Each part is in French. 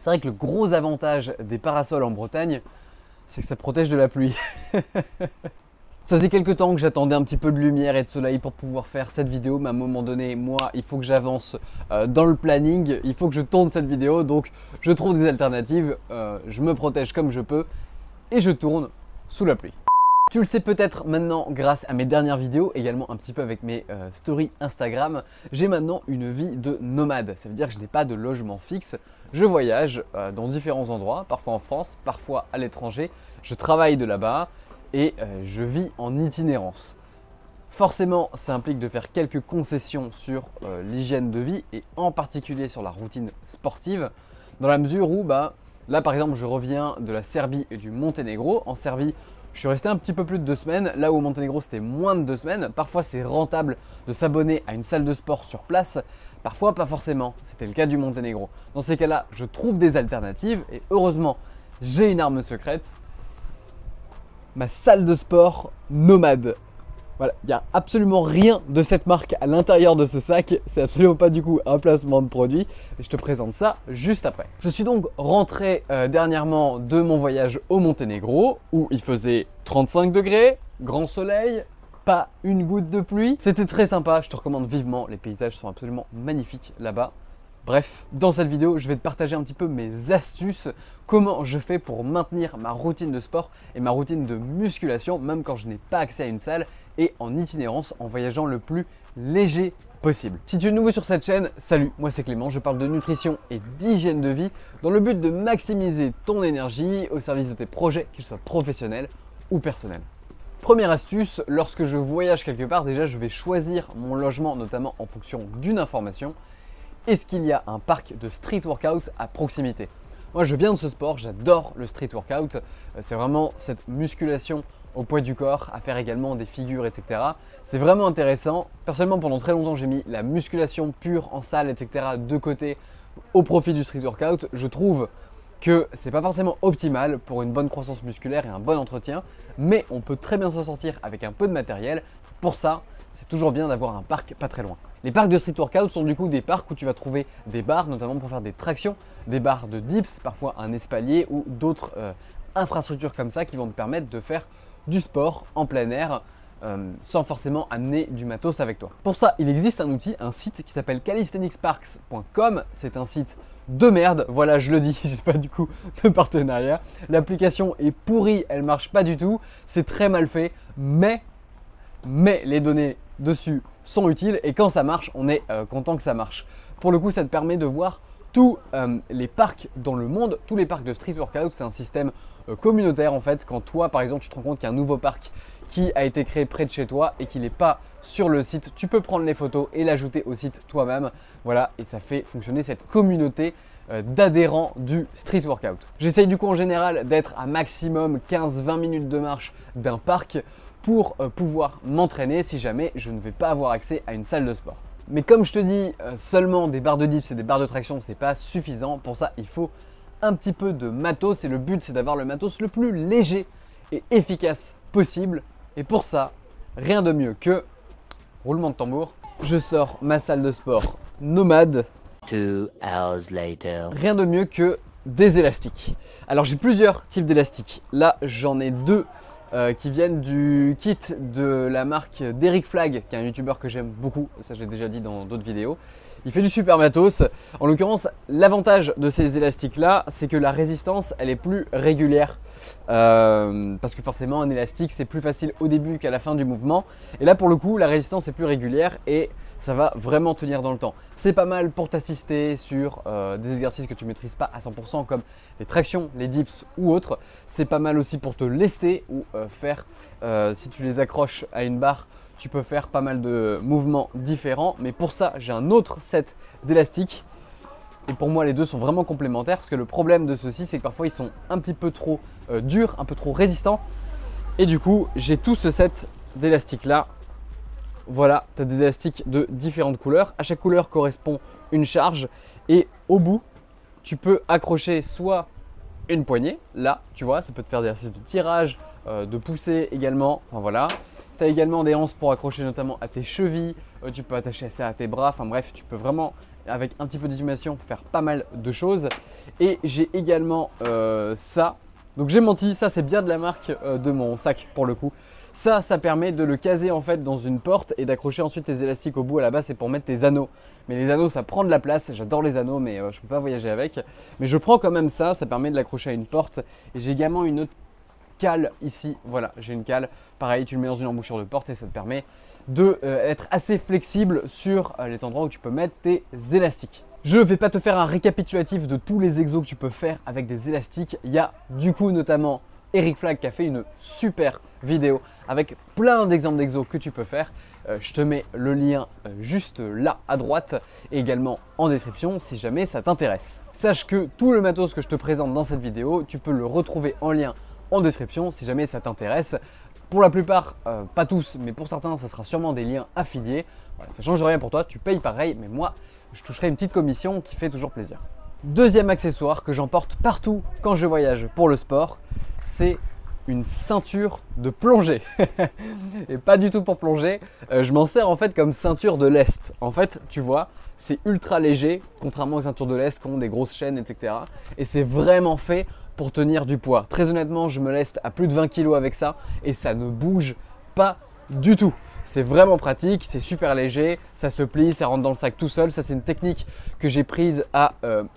C'est vrai que le gros avantage des parasols en Bretagne, c'est que ça protège de la pluie. Ça faisait quelques temps que j'attendais un petit peu de lumière et de soleil pour pouvoir faire cette vidéo, mais à un moment donné, moi, il faut que j'avance dans le planning, il faut que je tourne cette vidéo, donc je trouve des alternatives, je me protège comme je peux et je tourne sous la pluie. Tu le sais peut-être maintenant grâce à mes dernières vidéos, également un petit peu avec mes stories Instagram, j'ai maintenant une vie de nomade. Ça veut dire que je n'ai pas de logement fixe, je voyage dans différents endroits, parfois en France, parfois à l'étranger, je travaille de là-bas et je vis en itinérance. Forcément, ça implique de faire quelques concessions sur l'hygiène de vie et en particulier sur la routine sportive, dans la mesure où, là par exemple, je reviens de la Serbie et du Monténégro. En Serbie, je suis resté un petit peu plus de 2 semaines, là où au Monténégro c'était moins de 2 semaines. Parfois c'est rentable de s'abonner à une salle de sport sur place, parfois pas forcément, c'était le cas du Monténégro. Dans ces cas-là, je trouve des alternatives et heureusement, j'ai une arme secrète, ma salle de sport nomade. Voilà, il n'y a absolument rien de cette marque à l'intérieur de ce sac, c'est absolument pas du coup un placement de produit, et je te présente ça juste après. Je suis donc rentré dernièrement de mon voyage au Monténégro, où il faisait 35 degrés, grand soleil, pas une goutte de pluie. C'était très sympa, je te recommande vivement, les paysages sont absolument magnifiques là-bas. Bref, dans cette vidéo, je vais te partager un petit peu mes astuces, comment je fais pour maintenir ma routine de sport et ma routine de musculation, même quand je n'ai pas accès à une salle et en itinérance, en voyageant le plus léger possible. Si tu es nouveau sur cette chaîne, salut, moi c'est Clément, je parle de nutrition et d'hygiène de vie dans le but de maximiser ton énergie au service de tes projets, qu'ils soient professionnels ou personnels. Première astuce, lorsque je voyage quelque part, déjà je vais choisir mon logement notamment en fonction d'une information. Est-ce qu'il y a un parc de street workout à proximité? Moi je viens de ce sport, j'adore le street workout, c'est vraiment cette musculation au poids du corps, à faire également des figures, etc. C'est vraiment intéressant. Personnellement pendant très longtemps j'ai mis la musculation pure en salle, etc. de côté au profit du street workout. Je trouve que c'est pas forcément optimal pour une bonne croissance musculaire et un bon entretien, mais on peut très bien s'en sortir avec un peu de matériel. Pour ça, c'est toujours bien d'avoir un parc pas très loin. Les parcs de street workout sont du coup des parcs où tu vas trouver des barres, notamment pour faire des tractions, des barres de dips, parfois un espalier ou d'autres infrastructures comme ça qui vont te permettre de faire du sport en plein air sans forcément amener du matos avec toi. Pour ça, il existe un outil, un site qui s'appelle calisthenicsparks.com. C'est un site de merde, voilà, je le dis, j'ai pas du coup de partenariat. L'application est pourrie, elle marche pas du tout, c'est très mal fait, mais les données dessus sont utiles et quand ça marche, on est content que ça marche. Pour le coup, ça te permet de voir tous les parcs dans le monde, tous les parcs de street workout. C'est un système communautaire en fait. Quand toi, par exemple, tu te rends compte qu'il y a un nouveau parc qui a été créé près de chez toi et qu'il n'est pas sur le site, tu peux prendre les photos et l'ajouter au site toi-même. Voilà, et ça fait fonctionner cette communauté d'adhérents du street workout. J'essaye du coup en général d'être à maximum 15-20 minutes de marche d'un parc pour pouvoir m'entraîner si jamais je ne vais pas avoir accès à une salle de sport. Mais comme je te dis, seulement des barres de dips et des barres de traction, c'est pas suffisant. Pour ça, il faut un petit peu de matos et le but, c'est d'avoir le matos le plus léger et efficace possible. Et pour ça, rien de mieux que, roulement de tambour, je sors ma salle de sport nomade. 2 hours later. Rien de mieux que des élastiques. Alors j'ai plusieurs types d'élastiques. Là, j'en ai deux qui viennent du kit de la marque d'Eric Flag, qui est un youtubeur que j'aime beaucoup, ça j'ai déjà dit dans d'autres vidéos. Il fait du super matos. En l'occurrence, l'avantage de ces élastiques là, c'est que la résistance elle est plus régulière. Parce que forcément un élastique c'est plus facile au début qu'à la fin du mouvement. Et là pour le coup la résistance est plus régulière et ça va vraiment tenir dans le temps. C'est pas mal pour t'assister sur des exercices que tu maîtrises pas à 100% comme les tractions, les dips ou autres. C'est pas mal aussi pour te lester ou faire, si tu les accroches à une barre, tu peux faire pas mal de mouvements différents. Mais pour ça j'ai un autre set d'élastiques. Et pour moi les deux sont vraiment complémentaires parce que le problème de ceux-ci c'est que parfois ils sont un petit peu trop durs, un peu trop résistants. Et du coup j'ai tout ce set d'élastiques là. Voilà, tu as des élastiques de différentes couleurs. À chaque couleur correspond une charge. Et au bout, tu peux accrocher soit une poignée. Là, tu vois, ça peut te faire des exercices de tirage, de poussée également. Enfin voilà. Tu as également des anses pour accrocher notamment à tes chevilles, tu peux attacher ça à tes bras, enfin bref, tu peux vraiment, avec un petit peu d'estimation, faire pas mal de choses. Et j'ai également ça. Donc j'ai menti, ça c'est bien de la marque de mon sac pour le coup. Ça permet de le caser en fait dans une porte et d'accrocher ensuite tes élastiques au bout. À la base, c'est pour mettre tes anneaux. Mais les anneaux, ça prend de la place. J'adore les anneaux, mais je peux pas voyager avec. Mais je prends quand même ça permet de l'accrocher à une porte. Et j'ai également une autre cale ici. Voilà, j'ai une cale. Pareil, tu le mets dans une embouchure de porte et ça te permet d'être assez flexible sur les endroits où tu peux mettre tes élastiques. Je ne vais pas te faire un récapitulatif de tous les exos que tu peux faire avec des élastiques. Il y a du coup notamment Eric Flag qui a fait une super vidéo avec plein d'exemples d'exos que tu peux faire. Je te mets le lien juste là à droite et également en description si jamais ça t'intéresse. Sache que tout le matos que je te présente dans cette vidéo, tu peux le retrouver en lien en description si jamais ça t'intéresse. Pour la plupart, pas tous, mais pour certains, ça sera sûrement des liens affiliés. Voilà, ça ne change rien pour toi, tu payes pareil, mais moi, je toucherai une petite commission qui fait toujours plaisir. Deuxième accessoire que j'emporte partout quand je voyage pour le sport, c'est une ceinture de plongée. Et pas du tout pour plonger, je m'en sers en fait comme ceinture de lest. En fait, tu vois, c'est ultra léger, contrairement aux ceintures de lest qui ont des grosses chaînes, etc. Et c'est vraiment fait pour tenir du poids. Très honnêtement, je me leste à plus de 20 kg avec ça et ça ne bouge pas du tout. C'est vraiment pratique, c'est super léger, ça se plie, ça rentre dans le sac tout seul. Ça, c'est une technique que j'ai prise à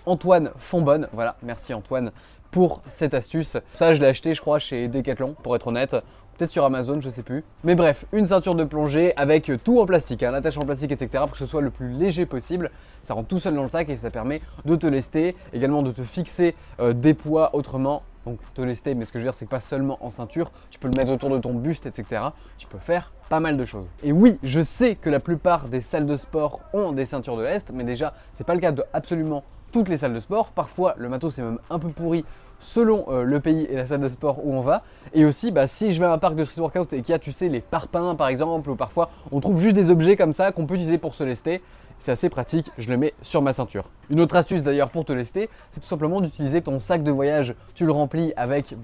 Antoine Fonbonne. Voilà, merci Antoine pour cette astuce. Ça, je l'ai acheté, je crois, chez Decathlon, pour être honnête. Peut-être sur Amazon, je sais plus. Mais bref, une ceinture de plongée avec tout en plastique, un attache en plastique, etc. pour que ce soit le plus léger possible. Ça rentre tout seul dans le sac et ça permet de te lester, également de te fixer des poids autrement. Donc te lester, mais ce que je veux dire, c'est que pas seulement en ceinture, tu peux le mettre autour de ton buste, etc. Tu peux faire pas mal de choses. Et oui, je sais que la plupart des salles de sport ont des ceintures de lest, mais déjà, c'est pas le cas de absolument toutes les salles de sport. Parfois, le matos est même un peu pourri selon le pays et la salle de sport où on va. Et aussi, si je vais à un parc de street workout et qu'il y a, tu sais, les parpaings par exemple, ou parfois on trouve juste des objets comme ça qu'on peut utiliser pour se lester, c'est assez pratique, je le mets sur ma ceinture. Une autre astuce d'ailleurs pour te lester, c'est tout simplement d'utiliser ton sac de voyage. Tu le remplis avec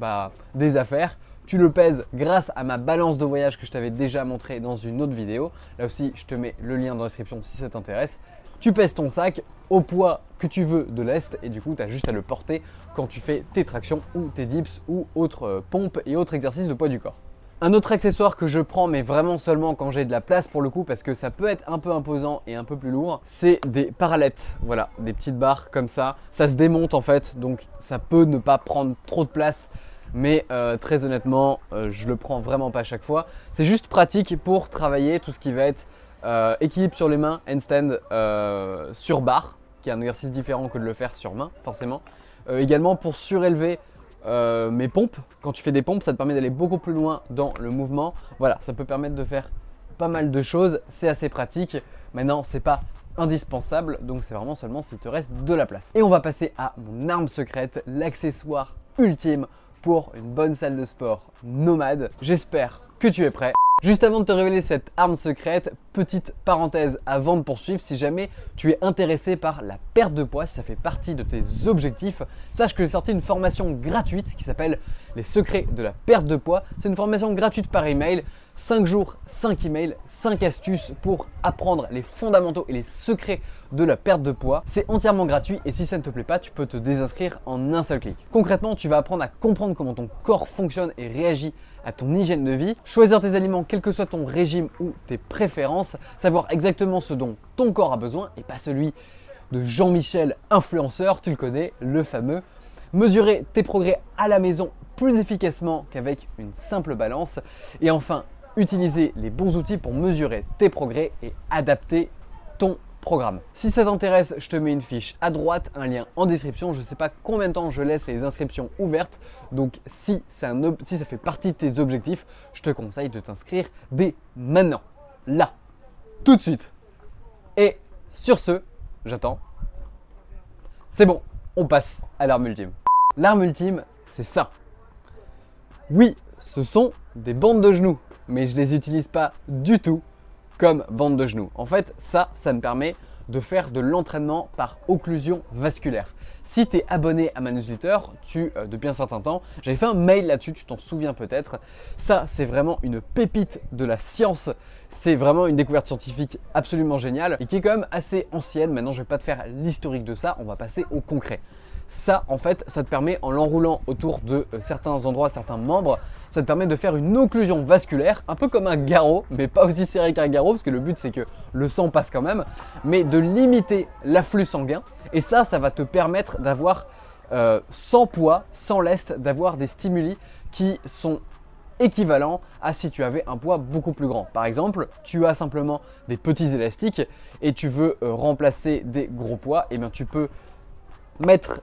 des affaires, tu le pèses grâce à ma balance de voyage que je t'avais déjà montré dans une autre vidéo. Là aussi, je te mets le lien dans la description si ça t'intéresse. Tu pèses ton sac au poids que tu veux de lest et du coup, tu as juste à le porter quand tu fais tes tractions ou tes dips ou autres pompes et autres exercices de poids du corps. Un autre accessoire que je prends, mais vraiment seulement quand j'ai de la place pour le coup, parce que ça peut être un peu imposant et un peu plus lourd, c'est des parallettes. Voilà, des petites barres comme ça. Ça se démonte en fait, donc ça peut ne pas prendre trop de place. Mais très honnêtement, je le prends vraiment pas à chaque fois. C'est juste pratique pour travailler tout ce qui va être équilibre sur les mains, handstand sur barre, qui est un exercice différent que de le faire sur main, forcément. Également pour surélever mes pompes. Quand tu fais des pompes, ça te permet d'aller beaucoup plus loin dans le mouvement. Voilà, ça peut permettre de faire pas mal de choses. C'est assez pratique. Maintenant, c'est pas indispensable, donc c'est vraiment seulement s'il te reste de la place. Et on va passer à mon arme secrète, l'accessoire ultime pour une bonne salle de sport nomade. J'espère que tu es prêt. Juste avant de te révéler cette arme secrète, petite parenthèse avant de poursuivre, si jamais tu es intéressé par la perte de poids, si ça fait partie de tes objectifs, sache que j'ai sorti une formation gratuite qui s'appelle Les secrets de la perte de poids. C'est une formation gratuite par email, 5 jours, 5 emails, 5 astuces pour apprendre les fondamentaux et les secrets de la perte de poids. C'est entièrement gratuit et si ça ne te plaît pas, tu peux te désinscrire en un seul clic. Concrètement, tu vas apprendre à comprendre comment ton corps fonctionne et réagit à ton hygiène de vie, choisir tes aliments quel que soit ton régime ou tes préférences, savoir exactement ce dont ton corps a besoin et pas celui de Jean-Michel influenceur, tu le connais, le fameux. Mesurer tes progrès à la maison plus efficacement qu'avec une simple balance. Et enfin, utiliser les bons outils pour mesurer tes progrès et adapter ton programme. Si ça t'intéresse, je te mets une fiche à droite, un lien en description. Je ne sais pas combien de temps je laisse les inscriptions ouvertes. Donc si ça fait partie de tes objectifs, je te conseille de t'inscrire dès maintenant. Là, tout de suite. Et sur ce, j'attends. C'est bon, on passe à l'arme ultime. L'arme ultime, c'est ça. Oui, ce sont des bandes de genoux, mais je ne les utilise pas du tout comme bandes de genoux. En fait, ça me permet de faire de l'entraînement par occlusion vasculaire. Si tu es abonné à ma newsletter, depuis un certain temps, j'avais fait un mail là-dessus, tu t'en souviens peut-être. Ça, c'est vraiment une pépite de la science. C'est vraiment une découverte scientifique absolument géniale et qui est quand même assez ancienne. Maintenant, je ne vais pas te faire l'historique de ça, on va passer au concret. Ça, en fait, ça te permet, en l'enroulant autour de certains endroits, certains membres, ça te permet de faire une occlusion vasculaire, un peu comme un garrot, mais pas aussi serré qu'un garrot, parce que le but c'est que le sang passe quand même, mais de limiter l'afflux sanguin. Et ça va te permettre d'avoir, sans poids, sans lest, d'avoir des stimuli qui sont équivalents à si tu avais un poids beaucoup plus grand. Par exemple, tu as simplement des petits élastiques et tu veux remplacer des gros poids, et bien tu peux mettre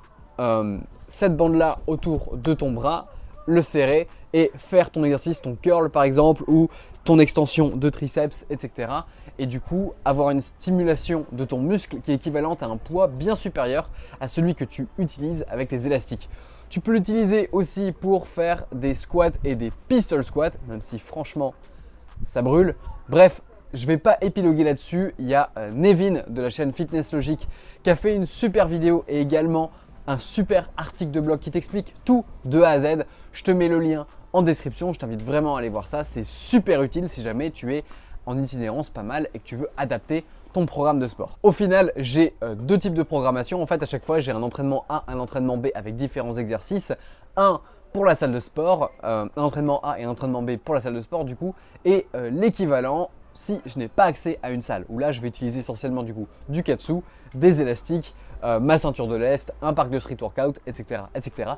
cette bande là autour de ton bras, le serrer et faire ton exercice, ton curl par exemple, ou ton extension de triceps, etc. Et du coup avoir une stimulation de ton muscle qui est équivalente à un poids bien supérieur à celui que tu utilises avec tes élastiques. Tu peux l'utiliser aussi pour faire des squats et des pistol squats, même si franchement ça brûle. Bref, je ne vais pas épiloguer là-dessus. Il y a Nevin de la chaîne Fitness Logic qui a fait une super vidéo et également un super article de blog qui t'explique tout de A à Z. Je te mets le lien en description. Je t'invite vraiment à aller voir ça. C'est super utile si jamais tu es en itinérance pas mal et que tu veux adapter ton programme de sport. Au final, j'ai deux types de programmation. En fait, à chaque fois, j'ai un entraînement A, un entraînement B avec différents exercices. Un pour la salle de sport, un entraînement A et un entraînement B pour la salle de sport du coup, et l'équivalent si je n'ai pas accès à une salle, où là je vais utiliser essentiellement du coup du katsu, des élastiques, ma ceinture de lest, un parc de street workout, etc. etc.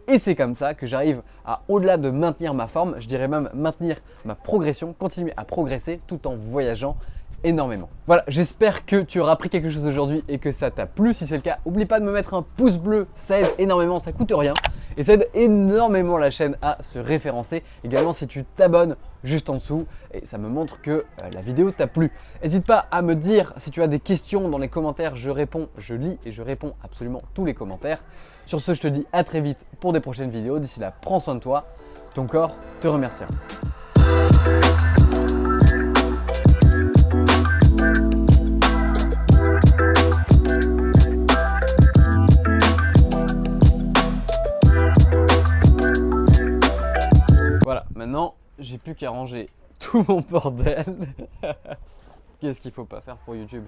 Et c'est comme ça que j'arrive à, au-delà de maintenir ma forme, je dirais même maintenir ma progression, continuer à progresser tout en voyageant énormément. Voilà, j'espère que tu auras appris quelque chose aujourd'hui et que ça t'a plu. Si c'est le cas, n'oublie pas de me mettre un pouce bleu, ça aide énormément, ça coûte rien. Et ça aide énormément la chaîne à se référencer. Également si tu t'abonnes juste en dessous, et ça me montre que la vidéo t'a plu. N'hésite pas à me dire si tu as des questions dans les commentaires, je réponds, je lis et je réponds absolument tous les commentaires. Sur ce, je te dis à très vite pour des prochaines vidéos. D'ici là, prends soin de toi, ton corps te remerciera. Voilà, maintenant, j'ai plus qu'à ranger tout mon bordel. Qu'est-ce qu'il faut pas faire pour YouTube?